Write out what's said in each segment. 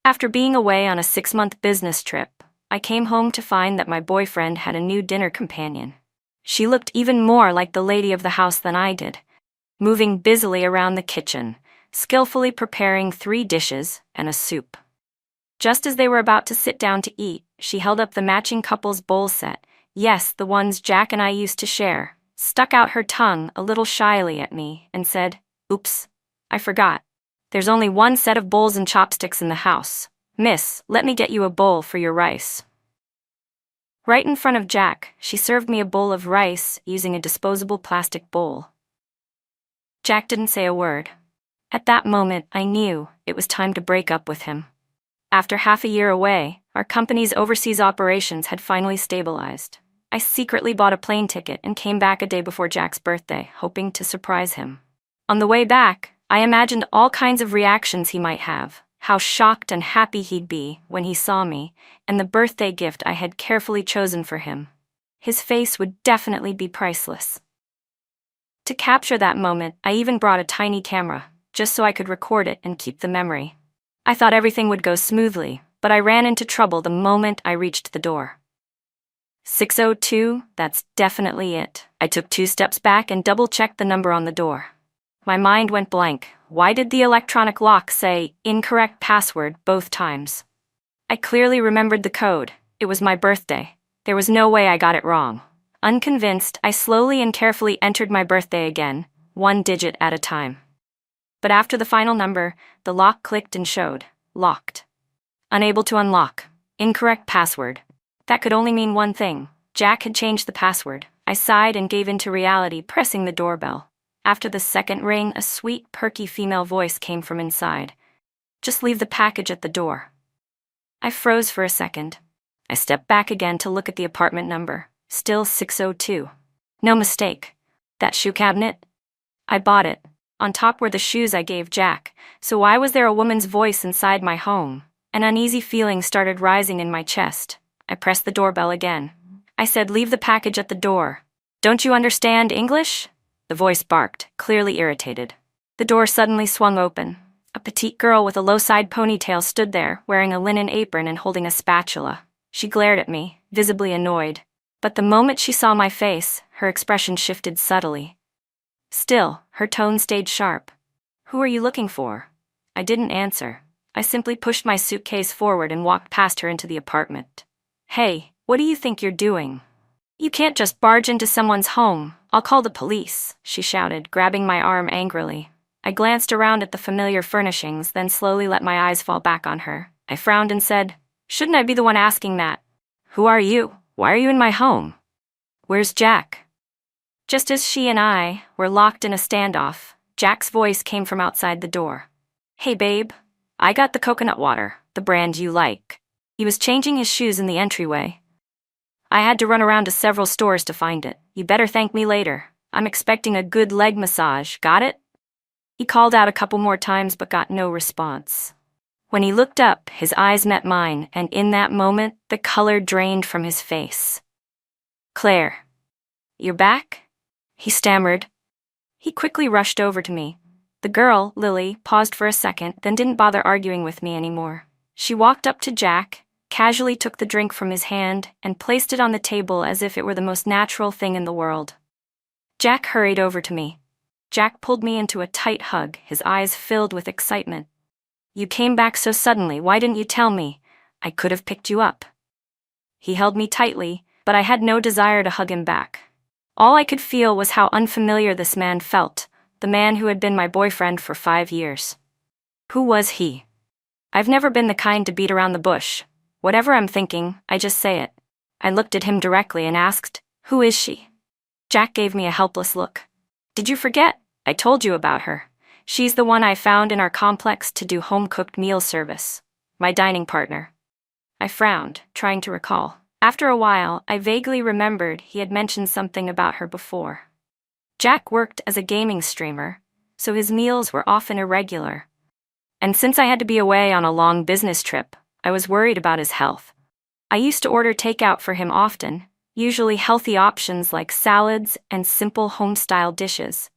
After being away on a 6-month business trip, I came home to find that my boyfriend had a new dinner companion. She looked even more like the lady of the house than I did, moving busily around the kitchen, skillfully preparing 3 dishes and a soup. Just as they were about to sit down to eat, she held up the matching couple's bowl set, yes, the ones Jack and I used to share, stuck out her tongue a little shyly at me, and said, "Oops, I forgot. There's only one set of bowls and chopsticks in the house. Miss, let me get you a bowl for your rice." Right in front of Jack, she served me a bowl of rice using a disposable plastic bowl. Jack didn't say a word. At that moment, I knew it was time to break up with him. After half a year away, our company's overseas operations had finally stabilized. I secretly bought a plane ticket and came back a day before Jack's birthday, hoping to surprise him. On the way back, I imagined all kinds of reactions he might have, how shocked and happy he'd be when he saw me, and the birthday gift I had carefully chosen for him. His face would definitely be priceless. To capture that moment, I even brought a tiny camera, just so I could record it and keep the memory. I thought everything would go smoothly, but I ran into trouble the moment I reached the door. 602, that's definitely it. I took 2 steps back and double-checked the number on the door. My mind went blank. Why did the electronic lock say incorrect password both times? I clearly remembered the code. It was my birthday. There was no way I got it wrong. Unconvinced, I slowly and carefully entered my birthday again, 1 digit at a time. But after the final number, the lock clicked and showed, locked. Unable to unlock. Incorrect password. That could only mean one thing. Jack had changed the password. I sighed and gave in to reality, pressing the doorbell. After the second ring, a sweet, perky female voice came from inside. "Just leave the package at the door." I froze for a second. I stepped back again to look at the apartment number. Still 602. No mistake. That shoe cabinet? I bought it. On top were the shoes I gave Jack, so why was there a woman's voice inside my home? An uneasy feeling started rising in my chest. I pressed the doorbell again. I said, "Leave the package at the door." "Don't you understand English?" The voice barked, clearly irritated. The door suddenly swung open. A petite girl with a low-side ponytail stood there, wearing a linen apron and holding a spatula. She glared at me, visibly annoyed. But the moment she saw my face, her expression shifted subtly. Still, her tone stayed sharp. "Who are you looking for?" I didn't answer. I simply pushed my suitcase forward and walked past her into the apartment. "Hey, what do you think you're doing? You can't just barge into someone's home. I'll call the police," she shouted, grabbing my arm angrily. I glanced around at the familiar furnishings, then slowly let my eyes fall back on her. I frowned and said, "Shouldn't I be the one asking that? Who are you? Why are you in my home? Where's Jack?" Just as she and I were locked in a standoff, Jack's voice came from outside the door. "Hey babe, I got the coconut water, the brand you like." He was changing his shoes in the entryway. "I had to run around to several stores to find it. You better thank me later. I'm expecting a good leg massage, got it?" He called out a couple more times but got no response. When he looked up, his eyes met mine, and in that moment, the color drained from his face. "Claire, you're back?" he stammered. He quickly rushed over to me. The girl, Lily, paused for a second, then didn't bother arguing with me anymore. She walked up to Jack, casually took the drink from his hand, and placed it on the table as if it were the most natural thing in the world. Jack hurried over to me. Jack pulled me into a tight hug, his eyes filled with excitement. "You came back so suddenly, why didn't you tell me? I could have picked you up." He held me tightly, but I had no desire to hug him back. All I could feel was how unfamiliar this man felt, the man who had been my boyfriend for 5 years. Who was he? I've never been the kind to beat around the bush. Whatever I'm thinking, I just say it. I looked at him directly and asked, "Who is she?" Jack gave me a helpless look. "Did you forget? I told you about her. She's the one I found in our complex to do home-cooked meal service. My dining partner." I frowned, trying to recall. After a while, I vaguely remembered he had mentioned something about her before. Jack worked as a gaming streamer, so his meals were often irregular. And since I had to be away on a long business trip, I was worried about his health. I used to order takeout for him often, usually healthy options like salads and simple home-style dishes.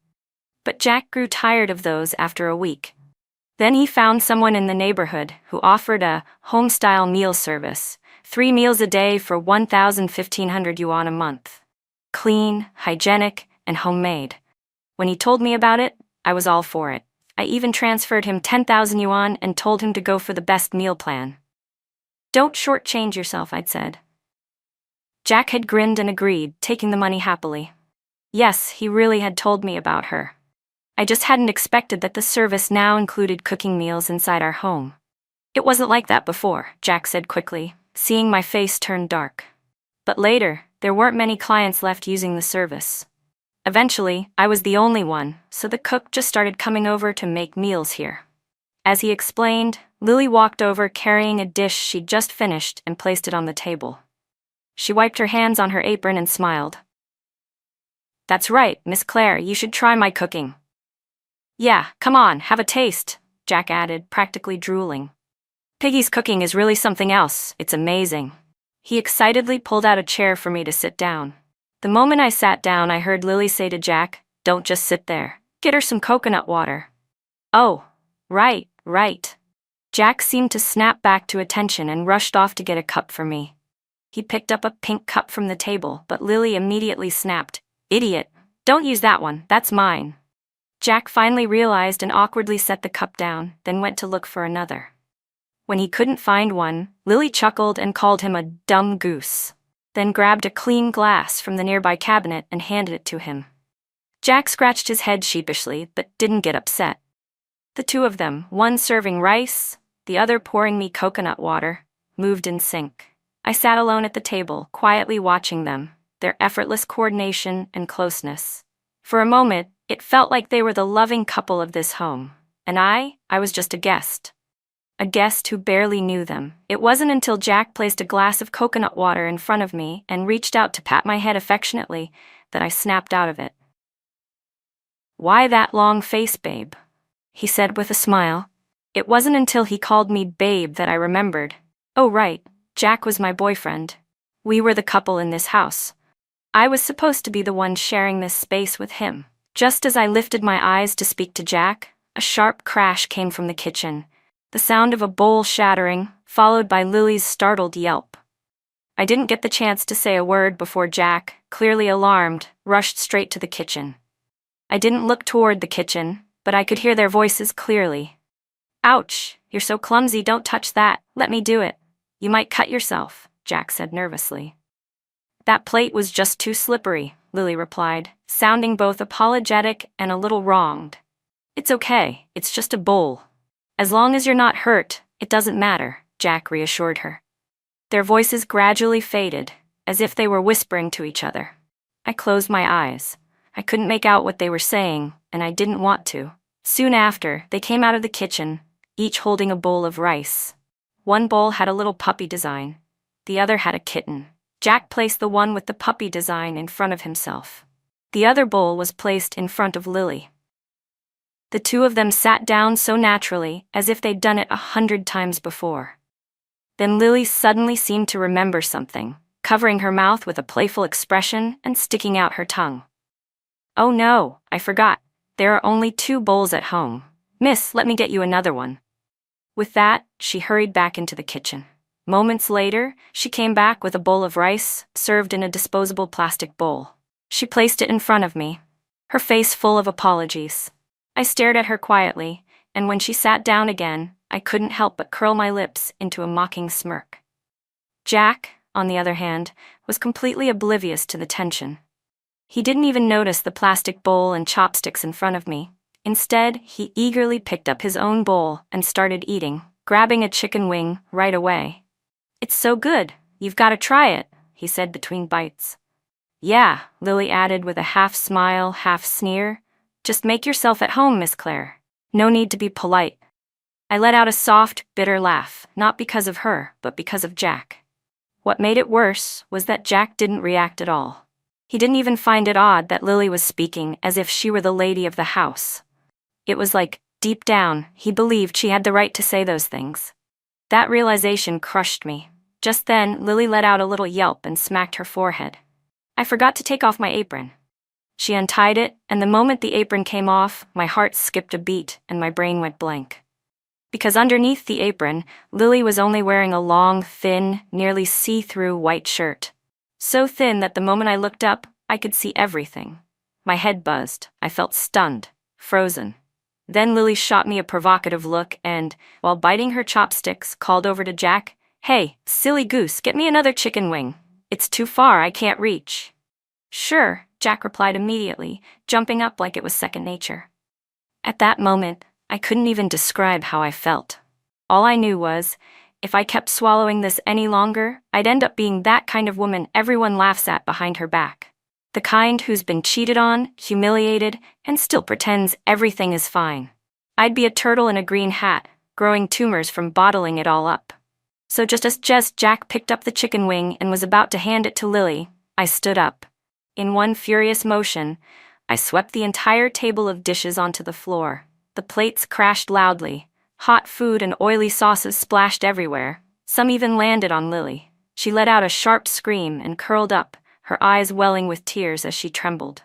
But Jack grew tired of those after a week. Then he found someone in the neighborhood who offered a home-style meal service, 3 meals a day for 1,500 yuan a month. Clean, hygienic, and homemade. When he told me about it, I was all for it. I even transferred him 10,000 yuan and told him to go for the best meal plan. Don't shortchange yourself, I'd said. Jack had grinned and agreed, taking the money happily. Yes, he really had told me about her. I just hadn't expected that the service now included cooking meals inside our home. It wasn't like that before, Jack said quickly, seeing my face turn dark. But later, there weren't many clients left using the service. Eventually, I was the only one, so the cook just started coming over to make meals here. As he explained, Lily walked over carrying a dish she'd just finished and placed it on the table. She wiped her hands on her apron and smiled. That's right, Miss Claire, you should try my cooking. Yeah, come on, have a taste, Jack added, practically drooling. Piggy's cooking is really something else, it's amazing. He excitedly pulled out a chair for me to sit down. The moment I sat down, I heard Lily say to Jack, "Don't just sit there. Get her some coconut water." Oh, right. Jack seemed to snap back to attention and rushed off to get a cup for me. He picked up a pink cup from the table, but Lily immediately snapped, "Idiot, don't use that one, that's mine." Jack finally realized and awkwardly set the cup down, then went to look for another. When he couldn't find one, Lily chuckled and called him a dumb goose, then grabbed a clean glass from the nearby cabinet and handed it to him. Jack scratched his head sheepishly but didn't get upset. The two of them, one serving rice, the other pouring me coconut water, moved in sync. I sat alone at the table, quietly watching them, their effortless coordination and closeness. For a moment, it felt like they were the loving couple of this home, and I was just a guest. A guest who barely knew them. It wasn't until Jack placed a glass of coconut water in front of me and reached out to pat my head affectionately that I snapped out of it. "Why that long face, babe?" he said with a smile. It wasn't until he called me babe that I remembered. Oh right, Jack was my boyfriend. We were the couple in this house. I was supposed to be the one sharing this space with him. Just as I lifted my eyes to speak to Jack, a sharp crash came from the kitchen. The sound of a bowl shattering, followed by Lily's startled yelp. I didn't get the chance to say a word before Jack, clearly alarmed, rushed straight to the kitchen. I didn't look toward the kitchen, but I could hear their voices clearly. "Ouch, you're so clumsy, don't touch that, let me do it. You might cut yourself," Jack said nervously. "That plate was just too slippery," Lily replied, sounding both apologetic and a little wronged. "It's okay, it's just a bowl. As long as you're not hurt, it doesn't matter," Jack reassured her. Their voices gradually faded, as if they were whispering to each other. I closed my eyes. I couldn't make out what they were saying, and I didn't want to. Soon after, they came out of the kitchen, each holding a bowl of rice. One bowl had a little puppy design. The other had a kitten. Jack placed the one with the puppy design in front of himself. The other bowl was placed in front of Lily. The two of them sat down so naturally, as if they'd done it 100 times before. Then Lily suddenly seemed to remember something, covering her mouth with a playful expression and sticking out her tongue. "Oh no, I forgot. There are only 2 bowls at home. Miss, let me get you another one." With that, she hurried back into the kitchen. Moments later, she came back with a bowl of rice, served in a disposable plastic bowl. She placed it in front of me, her face full of apologies. I stared at her quietly, and when she sat down again, I couldn't help but curl my lips into a mocking smirk. Jack, on the other hand, was completely oblivious to the tension. He didn't even notice the plastic bowl and chopsticks in front of me. Instead, he eagerly picked up his own bowl and started eating, grabbing a chicken wing right away. "It's so good, you've got to try it," he said between bites. "Yeah," Lily added with a half smile, half sneer. "Just make yourself at home, Miss Claire. No need to be polite." I let out a soft, bitter laugh, not because of her, but because of Jack. What made it worse was that Jack didn't react at all. He didn't even find it odd that Lily was speaking as if she were the lady of the house. It was like, deep down, he believed she had the right to say those things. That realization crushed me. Just then, Lily let out a little yelp and smacked her forehead. I forgot to take off my apron. She untied it, and the moment the apron came off, my heart skipped a beat and my brain went blank. Because underneath the apron, Lily was only wearing a long, thin, nearly see-through white shirt. So thin that the moment I looked up, I could see everything. My head buzzed. I felt stunned, frozen. Then Lily shot me a provocative look and, while biting her chopsticks, called over to Jack, "Hey, silly goose, get me another chicken wing. It's too far, I can't reach." "Sure," Jack replied immediately, jumping up like it was second nature. At that moment, I couldn't even describe how I felt. All I knew was, if I kept swallowing this any longer, I'd end up being that kind of woman everyone laughs at behind her back. The kind who's been cheated on, humiliated, and still pretends everything is fine. I'd be a turtle in a green hat, growing tumors from bottling it all up. So just as Jack picked up the chicken wing and was about to hand it to Lily, I stood up. In one furious motion, I swept the entire table of dishes onto the floor. The plates crashed loudly. Hot food and oily sauces splashed everywhere. Some even landed on Lily. She let out a sharp scream and curled up, her eyes welling with tears as she trembled.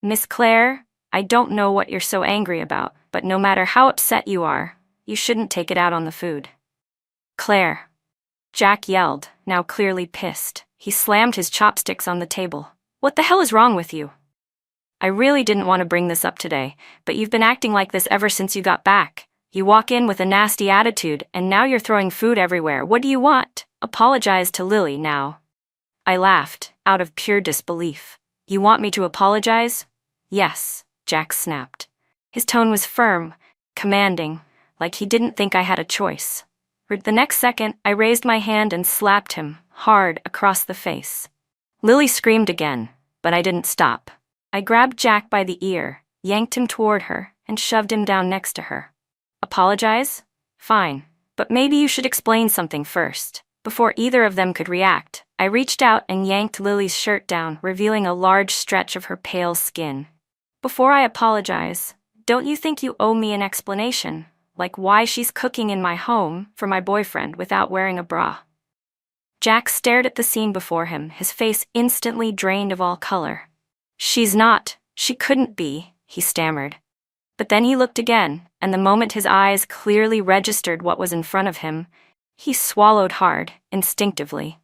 "Miss Claire, I don't know what you're so angry about, but no matter how upset you are, you shouldn't take it out on the food." "Claire," Jack yelled, now clearly pissed. He slammed his chopsticks on the table. "What the hell is wrong with you? I really didn't want to bring this up today, but you've been acting like this ever since you got back. You walk in with a nasty attitude, and now you're throwing food everywhere. What do you want? Apologize to Lily now." I laughed, out of pure disbelief. "You want me to apologize?" "Yes," Jack snapped. His tone was firm, commanding, like he didn't think I had a choice. The next second, I raised my hand and slapped him, hard, across the face. Lily screamed again, but I didn't stop. I grabbed Jack by the ear, yanked him toward her, and shoved him down next to her. "Apologize? Fine, but maybe you should explain something first." Before either of them could react, I reached out and yanked Lily's shirt down, revealing a large stretch of her pale skin. "Before I apologize, don't you think you owe me an explanation, like why she's cooking in my home for my boyfriend without wearing a bra?" Jack stared at the scene before him, his face instantly drained of all color. She couldn't be," he stammered. But then he looked again, and the moment his eyes clearly registered what was in front of him, he swallowed hard, instinctively.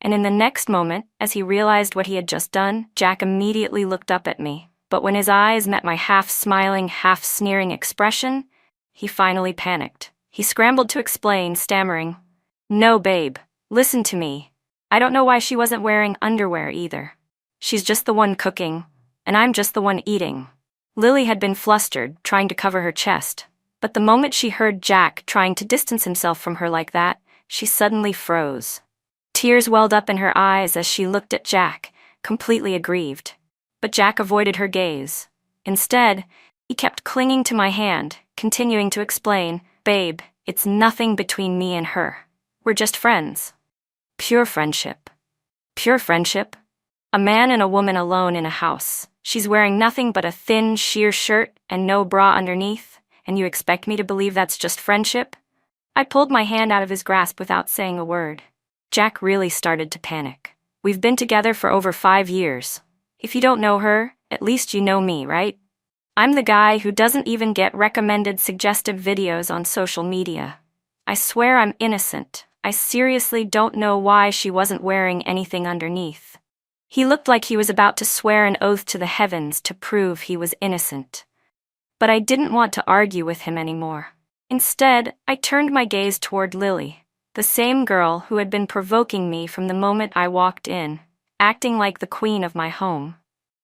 And in the next moment, as he realized what he had just done, Jack immediately looked up at me. But when his eyes met my half-smiling, half-sneering expression, he finally panicked. He scrambled to explain, stammering, "No, babe, listen to me. I don't know why she wasn't wearing underwear either. She's just the one cooking, and I'm just the one eating." Lily had been flustered, trying to cover her chest. But the moment she heard Jack trying to distance himself from her like that, she suddenly froze. Tears welled up in her eyes as she looked at Jack, completely aggrieved. But Jack avoided her gaze. Instead, he kept clinging to my hand, continuing to explain, "Babe, it's nothing between me and her. We're just friends. Pure friendship." Pure friendship? A man and a woman alone in a house. She's wearing nothing but a thin, sheer shirt and no bra underneath, and you expect me to believe that's just friendship? I pulled my hand out of his grasp without saying a word. Jack really started to panic. "We've been together for over 5 years. If you don't know her, at least you know me, right? I'm the guy who doesn't even get recommended suggestive videos on social media. I swear I'm innocent. I seriously don't know why she wasn't wearing anything underneath." He looked like he was about to swear an oath to the heavens to prove he was innocent. But I didn't want to argue with him anymore. Instead, I turned my gaze toward Lily, the same girl who had been provoking me from the moment I walked in, acting like the queen of my home.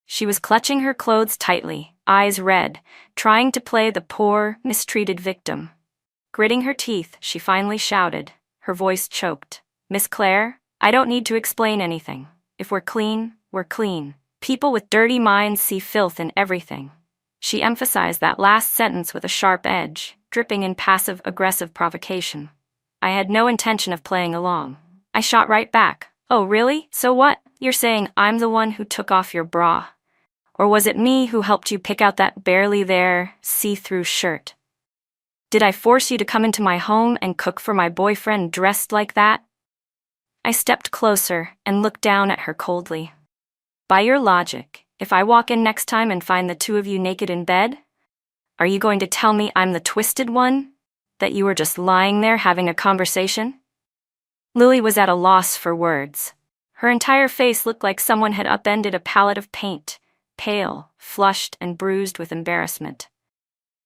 She was clutching her clothes tightly, eyes red, trying to play the poor, mistreated victim. Gritting her teeth, she finally shouted, her voice choked, "Miss Claire, I don't need to explain anything. If we're clean, we're clean. People with dirty minds see filth in everything." She emphasized that last sentence with a sharp edge, dripping in passive-aggressive provocation. I had no intention of playing along. I shot right back. "Oh, really? So what? You're saying I'm the one who took off your bra? Or was it me who helped you pick out that barely there, see-through shirt? Did I force you to come into my home and cook for my boyfriend dressed like that?" I stepped closer and looked down at her coldly. "By your logic, if I walk in next time and find the two of you naked in bed, are you going to tell me I'm the twisted one?" That you were just lying there having a conversation? Lily was at a loss for words. Her entire face looked like someone had upended a palette of paint, pale, flushed, and bruised with embarrassment.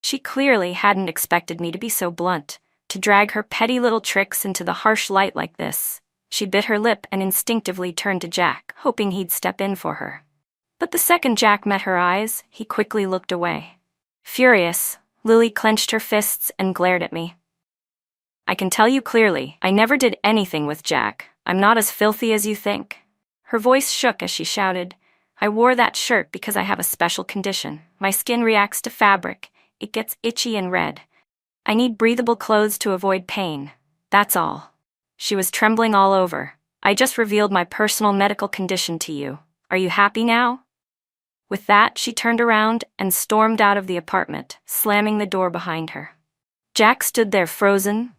She clearly hadn't expected me to be so blunt, to drag her petty little tricks into the harsh light like this. She bit her lip and instinctively turned to Jack, hoping he'd step in for her. But the second Jack met her eyes, he quickly looked away. Furious, Lily clenched her fists and glared at me. I can tell you clearly, I never did anything with Jack. I'm not as filthy as you think. Her voice shook as she shouted, I wore that shirt because I have a special condition. My skin reacts to fabric. It gets itchy and red. I need breathable clothes to avoid pain. That's all. She was trembling all over. I just revealed my personal medical condition to you. Are you happy now? With that, she turned around and stormed out of the apartment, slamming the door behind her. Jack stood there frozen,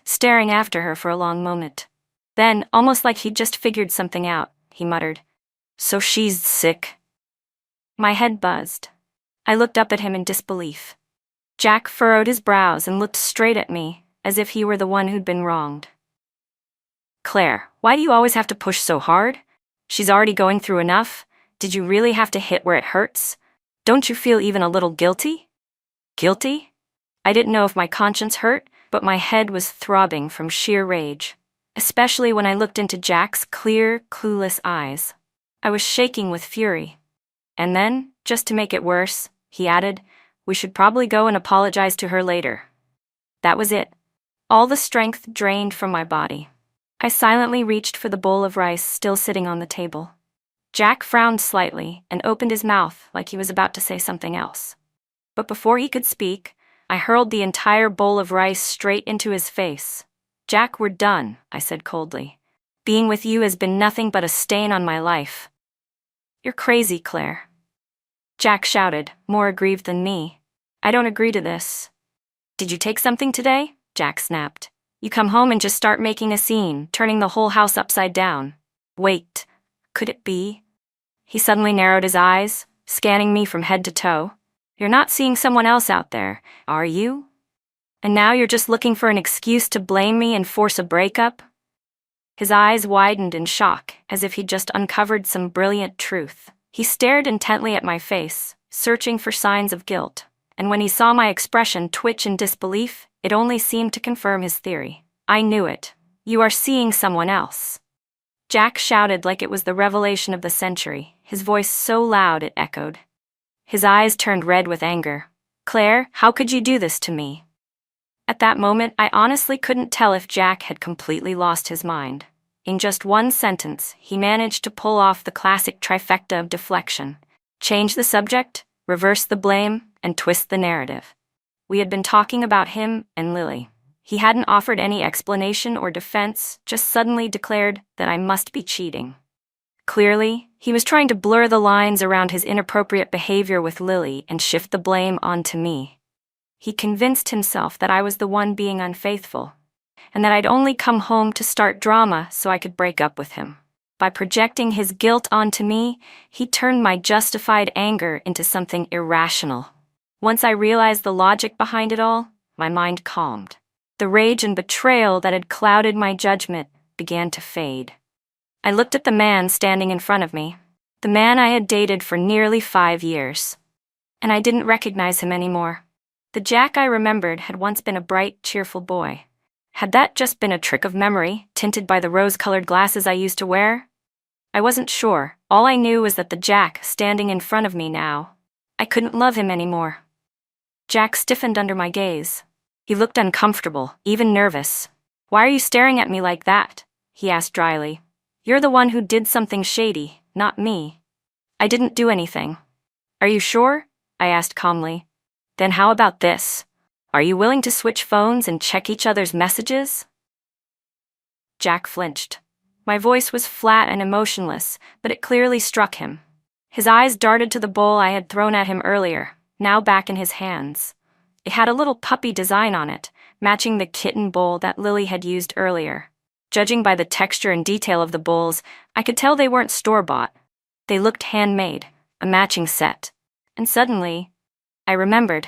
staring after her for a long moment. Then, almost like he'd just figured something out, he muttered, So she's sick. My head buzzed. I looked up at him in disbelief. Jack furrowed his brows and looked straight at me, as if he were the one who'd been wronged. Claire, why do you always have to push so hard? She's already going through enough. Did you really have to hit where it hurts? Don't you feel even a little guilty? Guilty? I didn't know if my conscience hurt, but my head was throbbing from sheer rage, especially when I looked into Jack's clear, clueless eyes. I was shaking with fury. And then, just to make it worse, he added, We should probably go and apologize to her later. That was it. All the strength drained from my body. I silently reached for the bowl of rice still sitting on the table. Jack frowned slightly and opened his mouth like he was about to say something else. But before he could speak, I hurled the entire bowl of rice straight into his face. Jack, we're done, I said coldly. Being with you has been nothing but a stain on my life. You're crazy, Claire. Jack shouted, more aggrieved than me. I don't agree to this. Did you take something today? Jack snapped. You come home and just start making a scene, turning the whole house upside down. Wait, could it be? He suddenly narrowed his eyes, scanning me from head to toe. You're not seeing someone else out there, are you? And now you're just looking for an excuse to blame me and force a breakup? His eyes widened in shock, as if he'd just uncovered some brilliant truth. He stared intently at my face, searching for signs of guilt, and when he saw my expression twitch in disbelief, it only seemed to confirm his theory. I knew it. You are seeing someone else. Jack shouted like it was the revelation of the century, his voice so loud it echoed. His eyes turned red with anger. Claire, how could you do this to me? At that moment, I honestly couldn't tell if Jack had completely lost his mind. In just one sentence, he managed to pull off the classic trifecta of deflection. Change the subject, reverse the blame, and twist the narrative. We had been talking about him and Lily. He hadn't offered any explanation or defense, just suddenly declared that I must be cheating. Clearly, he was trying to blur the lines around his inappropriate behavior with Lily and shift the blame onto me. He convinced himself that I was the one being unfaithful, and that I'd only come home to start drama so I could break up with him. By projecting his guilt onto me, he turned my justified anger into something irrational. Once I realized the logic behind it all, my mind calmed. The rage and betrayal that had clouded my judgment began to fade. I looked at the man standing in front of me, the man I had dated for nearly 5 years. And I didn't recognize him anymore. The Jack I remembered had once been a bright, cheerful boy. Had that just been a trick of memory, tinted by the rose-colored glasses I used to wear? I wasn't sure. All I knew was that the Jack standing in front of me now, I couldn't love him anymore. Jack stiffened under my gaze. He looked uncomfortable, even nervous. Why are you staring at me like that? He asked dryly. You're the one who did something shady, not me. I didn't do anything. Are you sure? I asked calmly. Then how about this? Are you willing to switch phones and check each other's messages? Jack flinched. My voice was flat and emotionless, but it clearly struck him. His eyes darted to the bowl I had thrown at him earlier, now back in his hands. It had a little puppy design on it, matching the kitten bowl that Lily had used earlier. Judging by the texture and detail of the bowls, I could tell they weren't store-bought. They looked handmade, a matching set. And suddenly, I remembered.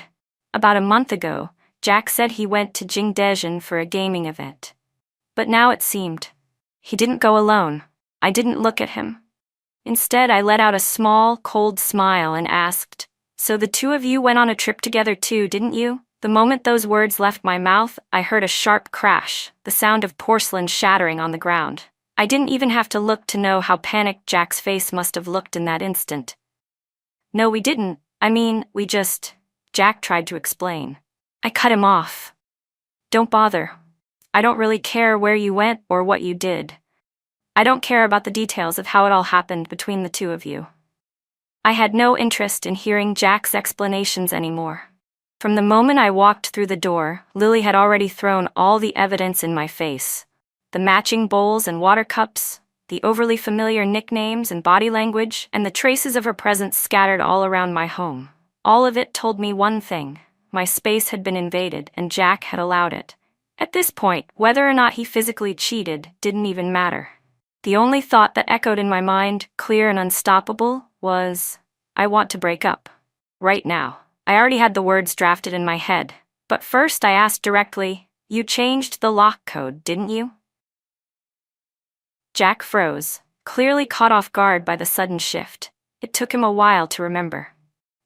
About a month ago, Jack said he went to Jingdezhen for a gaming event. But now it seemed he didn't go alone. I didn't look at him. Instead, I let out a small, cold smile and asked, "So the two of you went on a trip together too, didn't you?" The moment those words left my mouth, I heard a sharp crash, the sound of porcelain shattering on the ground. I didn't even have to look to know how panicked Jack's face must have looked in that instant. "No, we didn't. I mean, we just..." Jack tried to explain. I cut him off. "Don't bother. I don't really care where you went or what you did. I don't care about the details of how it all happened between the two of you." I had no interest in hearing Jack's explanations anymore. From the moment I walked through the door, Lily had already thrown all the evidence in my face. The matching bowls and water cups, the overly familiar nicknames and body language, and the traces of her presence scattered all around my home. All of it told me one thing: my space had been invaded and Jack had allowed it. At this point, whether or not he physically cheated didn't even matter. The only thought that echoed in my mind, clear and unstoppable, was, I want to break up. Right now. I already had the words drafted in my head, but first I asked directly, "You changed the lock code, didn't you?" Jack froze, clearly caught off guard by the sudden shift. It took him a while to remember.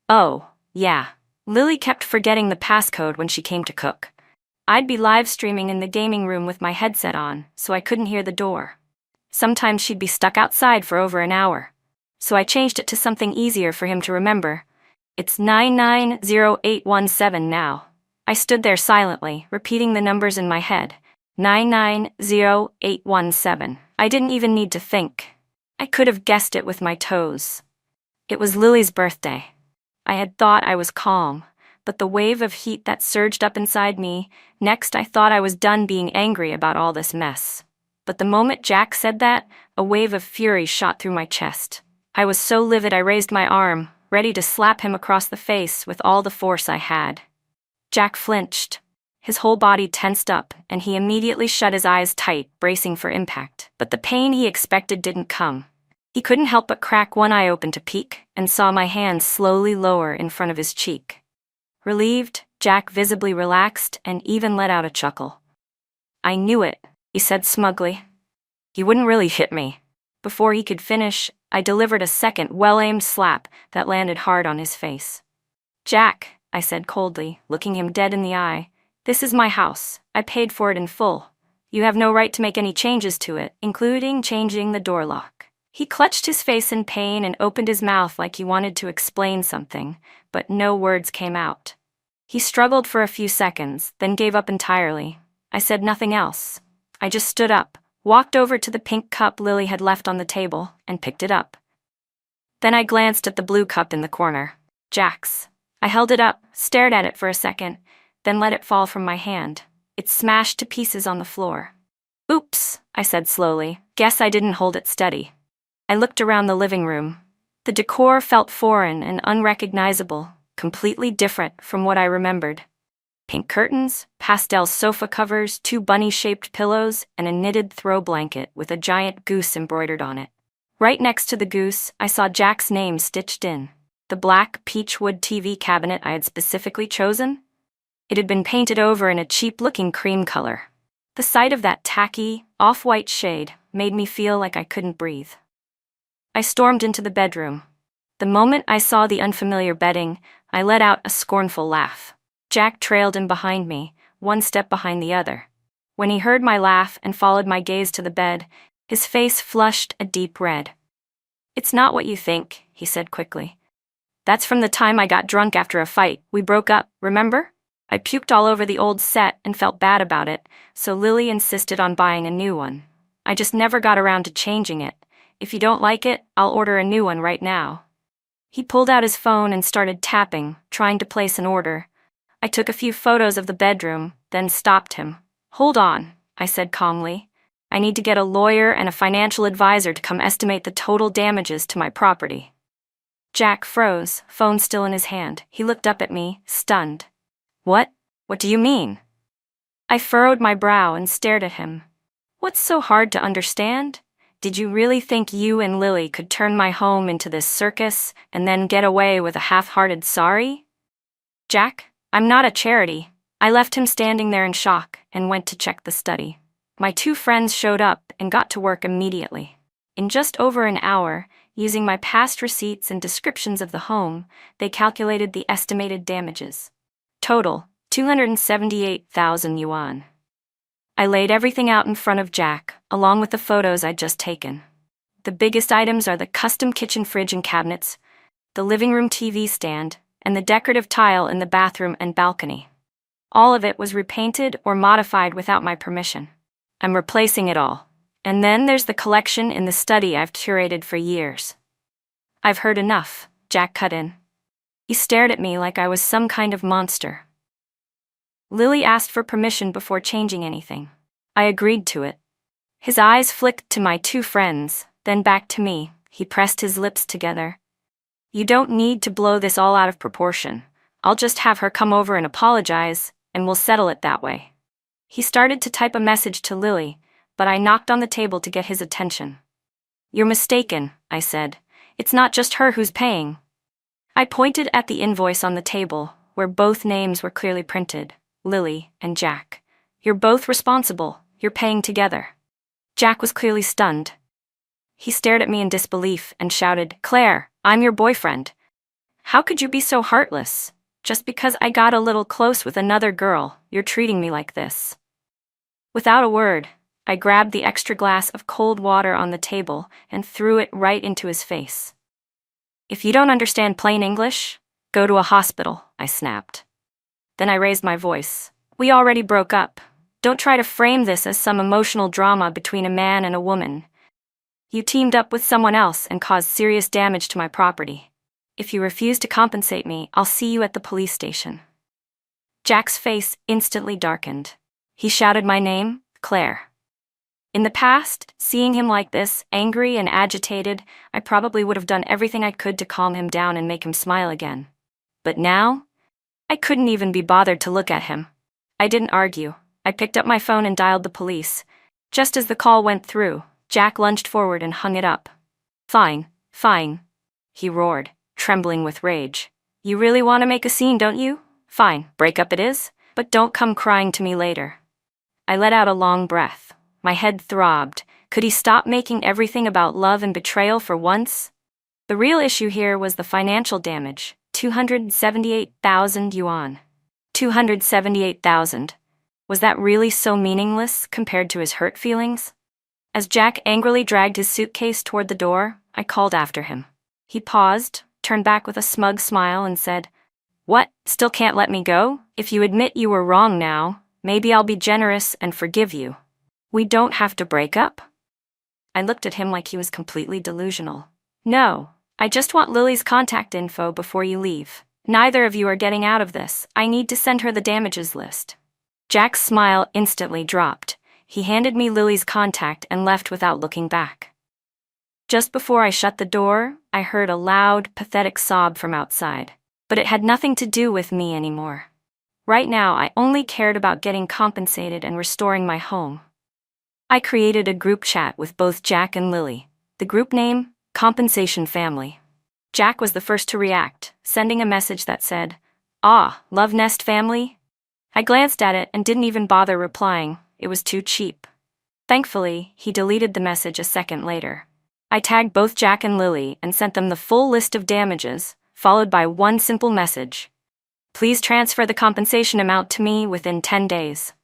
"Oh, yeah. Lily kept forgetting the passcode when she came to cook. I'd be live streaming in the gaming room with my headset on, so I couldn't hear the door. Sometimes she'd be stuck outside for over an hour. So I changed it to something easier for him to remember. It's 990817 now." I stood there silently, repeating the numbers in my head. 990817. I didn't even need to think. I could have guessed it with my toes. It was Lily's birthday. I had thought I was calm, but the wave of heat that surged up inside me, next I thought I was done being angry about all this mess. But the moment Jack said that, a wave of fury shot through my chest. I was so livid I raised my arm, ready to slap him across the face with all the force I had. Jack flinched. His whole body tensed up, and he immediately shut his eyes tight, bracing for impact. But the pain he expected didn't come. He couldn't help but crack one eye open to peek, and saw my hand slowly lower in front of his cheek. Relieved, Jack visibly relaxed and even let out a chuckle. "I knew it," he said smugly. "You wouldn't really hit me." Before he could finish, I delivered a second well-aimed slap that landed hard on his face. "Jack," I said coldly, looking him dead in the eye, "this is my house. I paid for it in full. You have no right to make any changes to it, including changing the door lock." He clutched his face in pain and opened his mouth like he wanted to explain something, but no words came out. He struggled for a few seconds, then gave up entirely. I said nothing else. I just stood up, walked over to the pink cup Lily had left on the table, and picked it up. Then I glanced at the blue cup in the corner. Jack's. I held it up, stared at it for a second, then let it fall from my hand. It smashed to pieces on the floor. "Oops," I said slowly. "Guess I didn't hold it steady." I looked around the living room. The decor felt foreign and unrecognizable, completely different from what I remembered. Pink curtains, pastel sofa covers, 2 bunny-shaped pillows, and a knitted throw blanket with a giant goose embroidered on it. Right next to the goose, I saw Jack's name stitched in. The black peachwood TV cabinet I had specifically chosen? It had been painted over in a cheap-looking cream color. The sight of that tacky, off-white shade made me feel like I couldn't breathe. I stormed into the bedroom. The moment I saw the unfamiliar bedding, I let out a scornful laugh. Jack trailed in behind me, one step behind the other. When he heard my laugh and followed my gaze to the bed, his face flushed a deep red. "It's not what you think," he said quickly. "That's from the time I got drunk after a fight. We broke up, remember? I puked all over the old set and felt bad about it, so Lily insisted on buying a new one. I just never got around to changing it. If you don't like it, I'll order a new one right now." He pulled out his phone and started tapping, trying to place an order. I took a few photos of the bedroom, then stopped him. "Hold on," I said calmly. "I need to get a lawyer and a financial advisor to come estimate the total damages to my property." Jack froze, phone still in his hand. He looked up at me, stunned. "What? What do you mean?" I furrowed my brow and stared at him. "What's so hard to understand? Did you really think you and Lily could turn my home into this circus and then get away with a half-hearted sorry?" "Jack, I'm not a charity. I left him standing there in shock and went to check the study. My two friends showed up and got to work immediately. In just over an hour, using my past receipts and descriptions of the home, they calculated the estimated damages. Total, 278,000 yuan. I laid everything out in front of Jack, along with the photos I'd just taken. The biggest items are the custom kitchen fridge and cabinets, the living room TV stand, and the decorative tile in the bathroom and balcony. All of it was repainted or modified without my permission. I'm replacing it all. And then there's the collection in the study I've curated for years. I've heard enough, Jack cut in. He stared at me like I was some kind of monster. Lily asked for permission before changing anything. I agreed to it. His eyes flicked to my two friends, then back to me. He pressed his lips together. You don't need to blow this all out of proportion. I'll just have her come over and apologize, and we'll settle it that way. He started to type a message to Lily, but I knocked on the table to get his attention. You're mistaken, I said. It's not just her who's paying. I pointed at the invoice on the table, where both names were clearly printed, Lily and Jack. You're both responsible. You're paying together. Jack was clearly stunned. He stared at me in disbelief and shouted, Claire, I'm your boyfriend. How could you be so heartless? Just because I got a little close with another girl, you're treating me like this. Without a word, I grabbed the extra glass of cold water on the table and threw it right into his face. If you don't understand plain English, go to a hospital, I snapped. Then I raised my voice. We already broke up. Don't try to frame this as some emotional drama between a man and a woman. You teamed up with someone else and caused serious damage to my property. If you refuse to compensate me, I'll see you at the police station. Jack's face instantly darkened. He shouted my name, Claire. In the past, seeing him like this, angry and agitated, I probably would have done everything I could to calm him down and make him smile again. But now, I couldn't even be bothered to look at him. I didn't argue. I picked up my phone and dialed the police. Just as the call went through, Jack lunged forward and hung it up. Fine, he roared, trembling with rage. You really want to make a scene, don't you? Fine, break up it is, but don't come crying to me later. I let out a long breath. My head throbbed. Could he stop making everything about love and betrayal for once? The real issue here was the financial damage, 278,000 yuan. 278,000. Was that really so meaningless compared to his hurt feelings? As Jack angrily dragged his suitcase toward the door, I called after him. He paused, turned back with a smug smile and said, What, still can't let me go? If you admit you were wrong now, maybe I'll be generous and forgive you. We don't have to break up? I looked at him like he was completely delusional. No, I just want Lily's contact info before you leave. Neither of you are getting out of this. I need to send her the damages list. Jack's smile instantly dropped. He handed me Lily's contact and left without looking back. Just before I shut the door, I heard a loud, pathetic sob from outside. But it had nothing to do with me anymore. Right now, I only cared about getting compensated and restoring my home. I created a group chat with both Jack and Lily. The group name, Compensation Family. Jack was the first to react, sending a message that said, Ah, Love Nest Family? I glanced at it and didn't even bother replying. It was too cheap. Thankfully, he deleted the message a second later. I tagged both Jack and Lily and sent them the full list of damages, followed by one simple message. Please transfer the compensation amount to me within 10 days.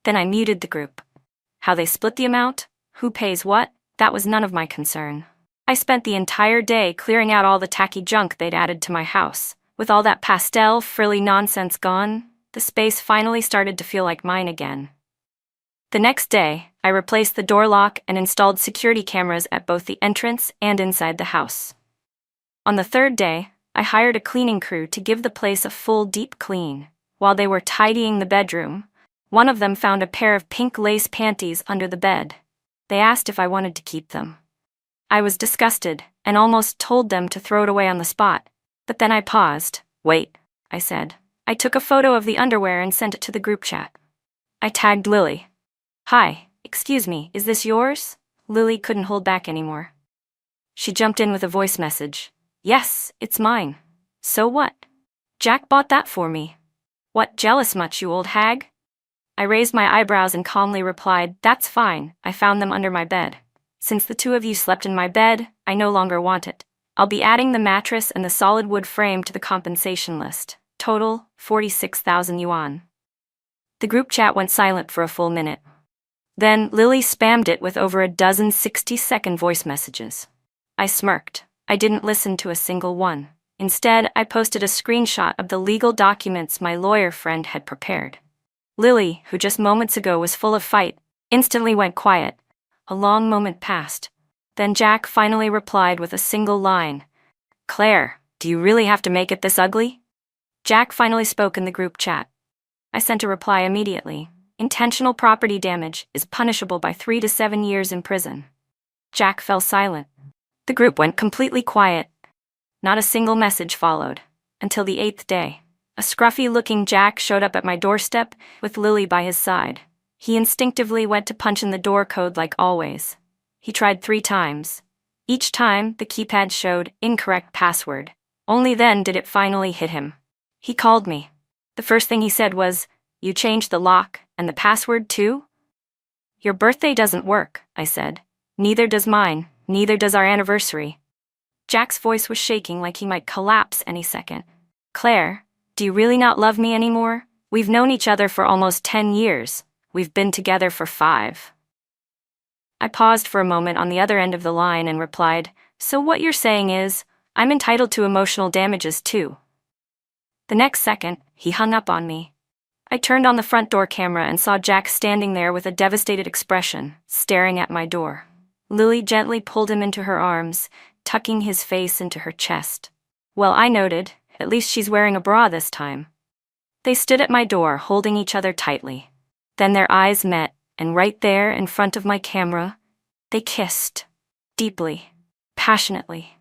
Then I muted the group. How they split the amount, who pays what, that was none of my concern. I spent the entire day clearing out all the tacky junk they'd added to my house. With all that pastel, frilly nonsense gone, the space finally started to feel like mine again. The next day, I replaced the door lock and installed security cameras at both the entrance and inside the house. On the third day, I hired a cleaning crew to give the place a full deep clean. While they were tidying the bedroom, one of them found a pair of pink lace panties under the bed. They asked if I wanted to keep them. I was disgusted and almost told them to throw it away on the spot, but then I paused. Wait, I said. I took a photo of the underwear and sent it to the group chat. I tagged Lily. Hi, excuse me, is this yours? Lily couldn't hold back anymore. She jumped in with a voice message. Yes, it's mine. So what? Jack bought that for me. What, jealous much, you old hag? I raised my eyebrows and calmly replied, That's fine, I found them under my bed. Since the two of you slept in my bed, I no longer want it. I'll be adding the mattress and the solid wood frame to the compensation list. Total, 46,000 yuan. The group chat went silent for a full minute. Then, Lily spammed it with over a dozen 60-second voice messages. I smirked. I didn't listen to a single one. Instead, I posted a screenshot of the legal documents my lawyer friend had prepared. Lily, who just moments ago was full of fight, instantly went quiet. A long moment passed. Then Jack finally replied with a single line. Claire, do you really have to make it this ugly? Jack finally spoke in the group chat. I sent a reply immediately. Intentional property damage is punishable by 3 to 7 years in prison. Jack fell silent. The group went completely quiet. Not a single message followed. Until the 8th day. A scruffy-looking Jack showed up at my doorstep, with Lily by his side. He instinctively went to punch in the door code like always. He tried 3 times. Each time, the keypad showed incorrect password. Only then did it finally hit him. He called me. The first thing he said was, You changed the lock, and the password too? Your birthday doesn't work, I said. Neither does mine, neither does our anniversary. Jack's voice was shaking like he might collapse any second. Claire, do you really not love me anymore? We've known each other for almost 10 years. We've been together for 5. I paused for a moment on the other end of the line and replied, So what you're saying is, I'm entitled to emotional damages too. The next second, he hung up on me. I turned on the front door camera and saw Jack standing there with a devastated expression, staring at my door. Lily gently pulled him into her arms, tucking his face into her chest. Well, I noted, at least she's wearing a bra this time. They stood at my door, holding each other tightly. Then their eyes met, and right there in front of my camera, they kissed. Deeply, passionately.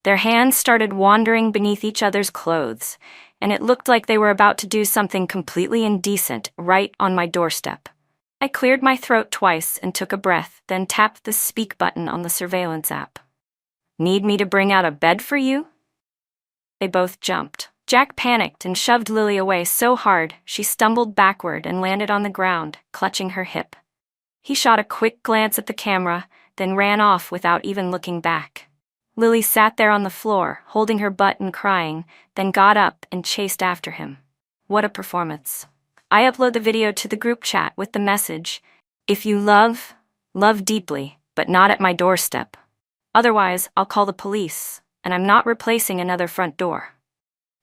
Their hands started wandering beneath each other's clothes, and it looked like they were about to do something completely indecent right on my doorstep. I cleared my throat twice and took a breath, then tapped the speak button on the surveillance app. Need me to bring out a bed for you? They both jumped. Jack panicked and shoved Lily away so hard she stumbled backward and landed on the ground, clutching her hip. He shot a quick glance at the camera, then ran off without even looking back. Lily sat there on the floor, holding her butt and crying, then got up and chased after him. What a performance. I upload the video to the group chat with the message, If you love, love deeply, but not at my doorstep. Otherwise, I'll call the police, and I'm not replacing another front door.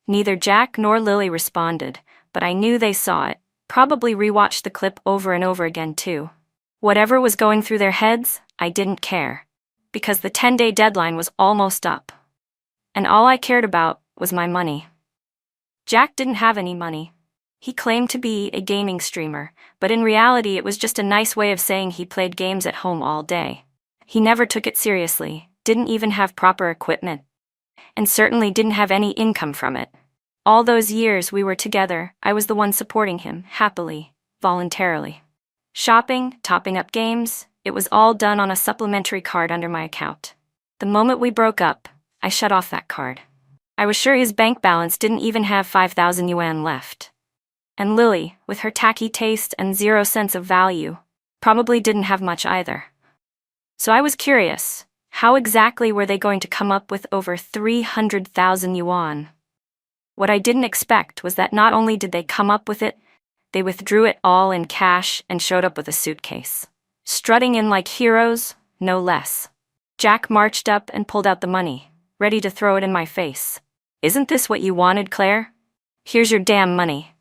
Neither Jack nor Lily responded, but I knew they saw it, probably rewatched the clip over and over again too. Whatever was going through their heads, I didn't care, because the 10-day deadline was almost up. And all I cared about was my money. Jack didn't have any money. He claimed to be a gaming streamer, but in reality it was just a nice way of saying he played games at home all day. He never took it seriously, didn't even have proper equipment, and certainly didn't have any income from it. All those years we were together, I was the one supporting him, happily, voluntarily. Shopping, topping up games, it was all done on a supplementary card under my account. The moment we broke up, I shut off that card. I was sure his bank balance didn't even have 5,000 yuan left. And Lily, with her tacky taste and 0 sense of value, probably didn't have much either. So I was curious, how exactly were they going to come up with over 300,000 yuan? What I didn't expect was that not only did they come up with it, they withdrew it all in cash and showed up with a suitcase. Strutting in like heroes, no less. Jack marched up and pulled out the money, ready to throw it in my face. Isn't this what you wanted, Claire? Here's your damn money.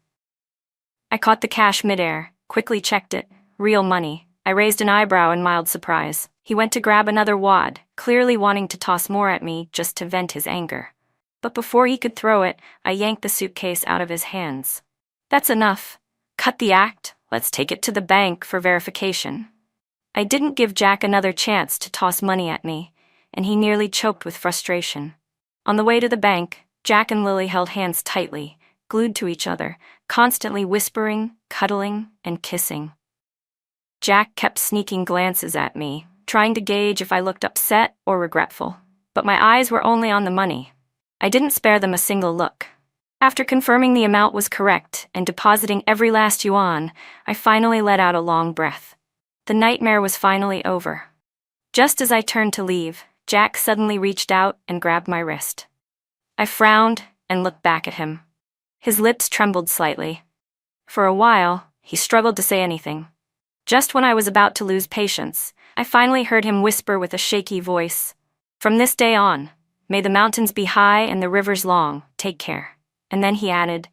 I caught the cash midair, quickly checked it. Real money. I raised an eyebrow in mild surprise. He went to grab another wad, clearly wanting to toss more at me just to vent his anger. But before he could throw it, I yanked the suitcase out of his hands. That's enough. Cut the act. Let's take it to the bank for verification. I didn't give Jack another chance to toss money at me, and he nearly choked with frustration. On the way to the bank, Jack and Lily held hands tightly, glued to each other, constantly whispering, cuddling, and kissing. Jack kept sneaking glances at me, trying to gauge if I looked upset or regretful. But my eyes were only on the money. I didn't spare them a single look. After confirming the amount was correct and depositing every last yuan, I finally let out a long breath. The nightmare was finally over. Just as I turned to leave, Jack suddenly reached out and grabbed my wrist. I frowned and looked back at him. His lips trembled slightly. For a while, he struggled to say anything. Just when I was about to lose patience, I finally heard him whisper with a shaky voice, "From this day on, may the mountains be high and the rivers long, take care." And then he added,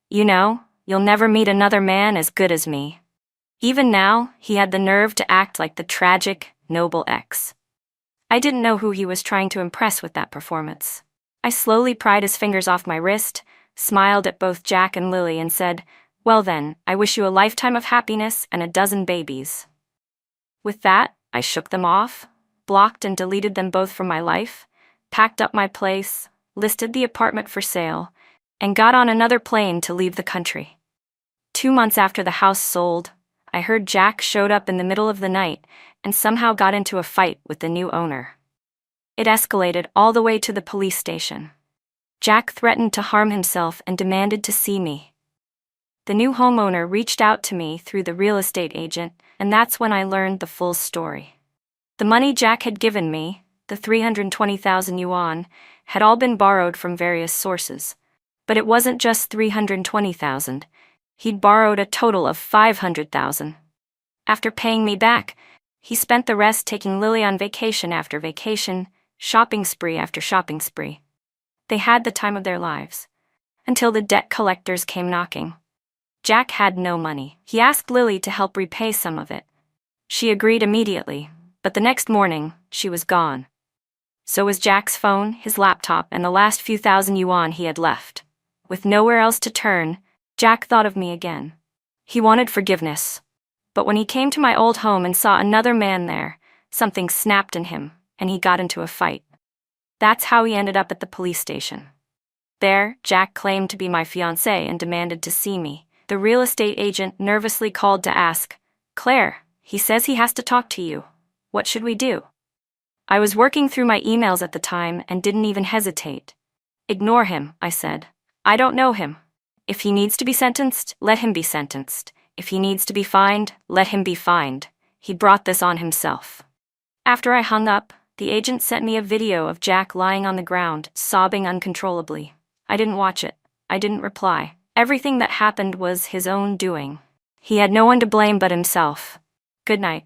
"You know, you'll never meet another man as good as me." Even now, he had the nerve to act like the tragic, noble ex. I didn't know who he was trying to impress with that performance. I slowly pried his fingers off my wrist, smiled at both Jack and Lily and said, "Well then, I wish you a lifetime of happiness and a dozen babies." With that, I shook them off, blocked and deleted them both from my life, packed up my place, listed the apartment for sale, and got on another plane to leave the country. 2 months after the house sold, I heard Jack showed up in the middle of the night and somehow got into a fight with the new owner. It escalated all the way to the police station. Jack threatened to harm himself and demanded to see me. The new homeowner reached out to me through the real estate agent, and that's when I learned the full story. The money Jack had given me, the 320,000 yuan, had all been borrowed from various sources. But it wasn't just 320,000. He'd borrowed a total of 500,000. After paying me back, he spent the rest taking Lily on vacation after vacation, shopping spree after shopping spree. They had the time of their lives. Until the debt collectors came knocking. Jack had no money. He asked Lily to help repay some of it. She agreed immediately, but the next morning, she was gone. So was Jack's phone, his laptop, and the last few thousand yuan he had left. With nowhere else to turn, Jack thought of me again. He wanted forgiveness. But when he came to my old home and saw another man there, something snapped in him, and he got into a fight. That's how he ended up at the police station. There, Jack claimed to be my fiancé and demanded to see me. The real estate agent nervously called to ask, "Claire, he says he has to talk to you. What should we do?" I was working through my emails at the time and didn't even hesitate. "Ignore him," I said. "I don't know him. If he needs to be sentenced, let him be sentenced. If he needs to be fined, let him be fined. He brought this on himself." After I hung up, the agent sent me a video of Jack lying on the ground, sobbing uncontrollably. I didn't watch it. I didn't reply. Everything that happened was his own doing. He had no one to blame but himself. Good night.